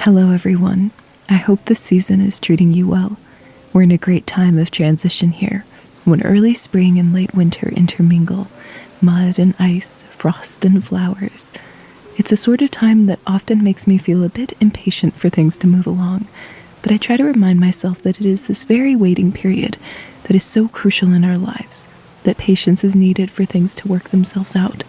Hello everyone. I hope this season is treating you well. We're in a great time of transition here, when early spring and late winter intermingle, mud and ice, frost and flowers. It's a sort of time that often makes me feel a bit impatient for things to move along, but I try to remind myself that it is this very waiting period that is so crucial in our lives, that patience is needed for things to work themselves out.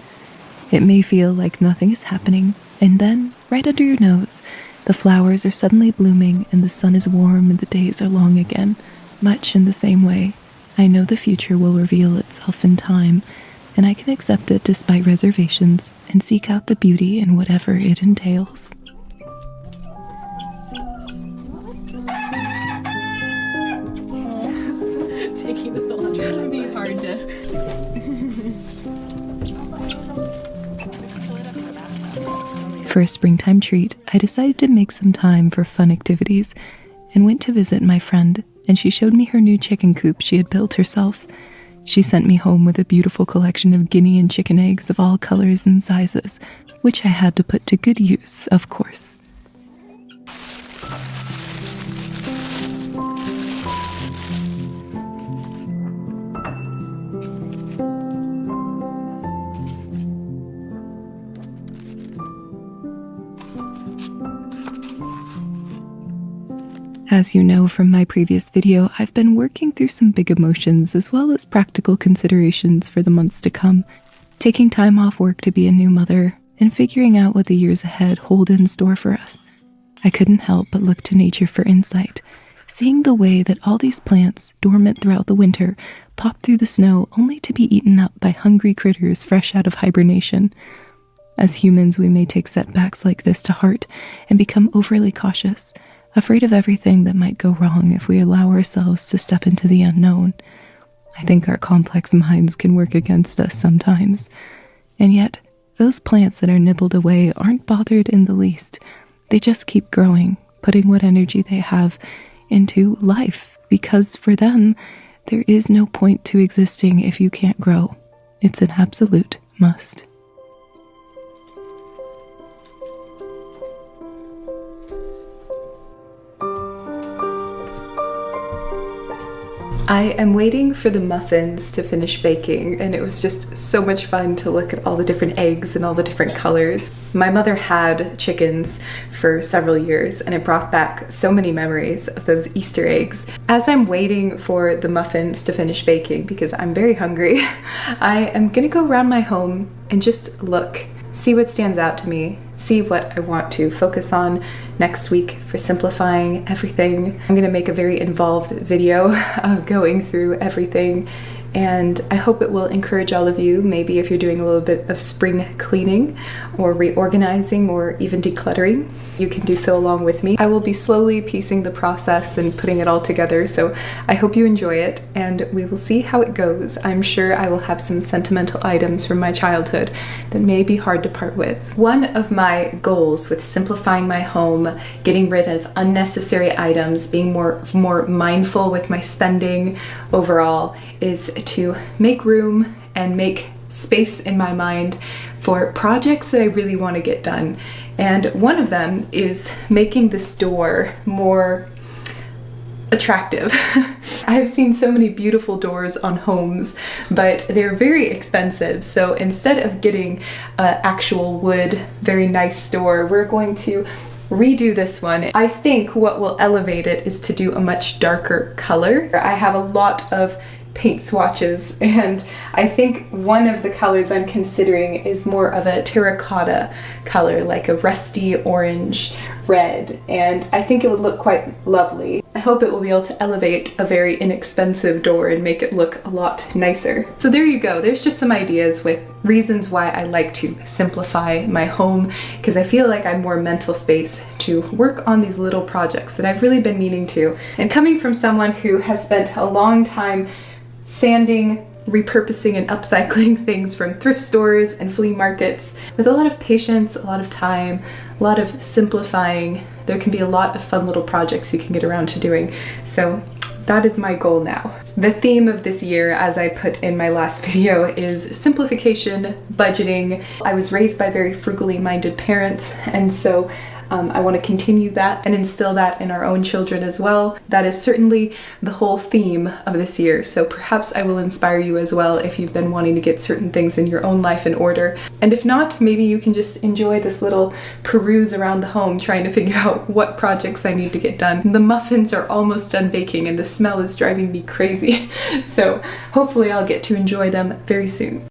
It may feel like nothing is happening, and then, right under your nose, the flowers are suddenly blooming and the sun is warm and the days are long again. Much in the same way, I know the future will reveal itself in time, and I can accept it despite reservations and seek out the beauty in whatever it entails. Taking this all, it's gonna be hard to. For a springtime treat, I decided to make some time for fun activities and went to visit my friend, and she showed me her new chicken coop she had built herself. She sent me home with a beautiful collection of guinea and chicken eggs of all colors and sizes, which I had to put to good use, of course. As you know from my previous video, I've been working through some big emotions as well as practical considerations for the months to come, taking time off work to be a new mother, and figuring out what the years ahead hold in store for us. I couldn't help but look to nature for insight, seeing the way that all these plants, dormant throughout the winter, pop through the snow only to be eaten up by hungry critters fresh out of hibernation. As humans, we may take setbacks like this to heart and become overly cautious, afraid of everything that might go wrong if we allow ourselves to step into the unknown. I think our complex minds can work against us sometimes. And yet, those plants that are nibbled away aren't bothered in the least. They just keep growing, putting what energy they have into life, because for them, there is no point to existing if you can't grow. It's an absolute must. I am waiting for the muffins to finish baking, and it was just so much fun to look at all the different eggs and all the different colors. My mother had chickens for several years, and it brought back so many memories of those Easter eggs. As I'm waiting for the muffins to finish baking, because I'm very hungry, I am gonna go around my home and just look, see what stands out to me, see what I want to focus on next week for simplifying everything. I'm gonna make a very involved video of going through everything, and I hope it will encourage all of you, maybe if you're doing a little bit of spring cleaning or reorganizing or even decluttering, you can do so along with me. I will be slowly piecing the process and putting it all together, so I hope you enjoy it, and we will see how it goes. I'm sure I will have some sentimental items from my childhood that may be hard to part with. One of my goals with simplifying my home, getting rid of unnecessary items, being more mindful with my spending overall, is to make room and make space in my mind for projects that I really want to get done. And one of them is making this door more attractive. I have seen so many beautiful doors on homes, but they're very expensive. So instead of getting an actual wood, very nice door, we're going to redo this one. I think what will elevate it is to do a much darker color. I have a lot of paint swatches, and I think one of the colors I'm considering is more of a terracotta color, like a rusty orange red, and I think it would look quite lovely. I hope it will be able to elevate a very inexpensive door and make it look a lot nicer. So there you go, there's just some ideas with reasons why I like to simplify my home, because I feel like I have more mental space to work on these little projects that I've really been meaning to. And coming from someone who has spent a long time sanding, repurposing, and upcycling things from thrift stores and flea markets, with a lot of patience, a lot of time, a lot of simplifying, there can be a lot of fun little projects you can get around to doing. So that is my goal now. The theme of this year, as I put in my last video, is simplification, budgeting. I was raised by very frugally minded parents, and so I want to continue that and instill that in our own children as well. That is certainly the whole theme of this year, so perhaps I will inspire you as well if you've been wanting to get certain things in your own life in order. And if not, maybe you can just enjoy this little peruse around the home trying to figure out what projects I need to get done. The muffins are almost done baking and the smell is driving me crazy, so hopefully I'll get to enjoy them very soon.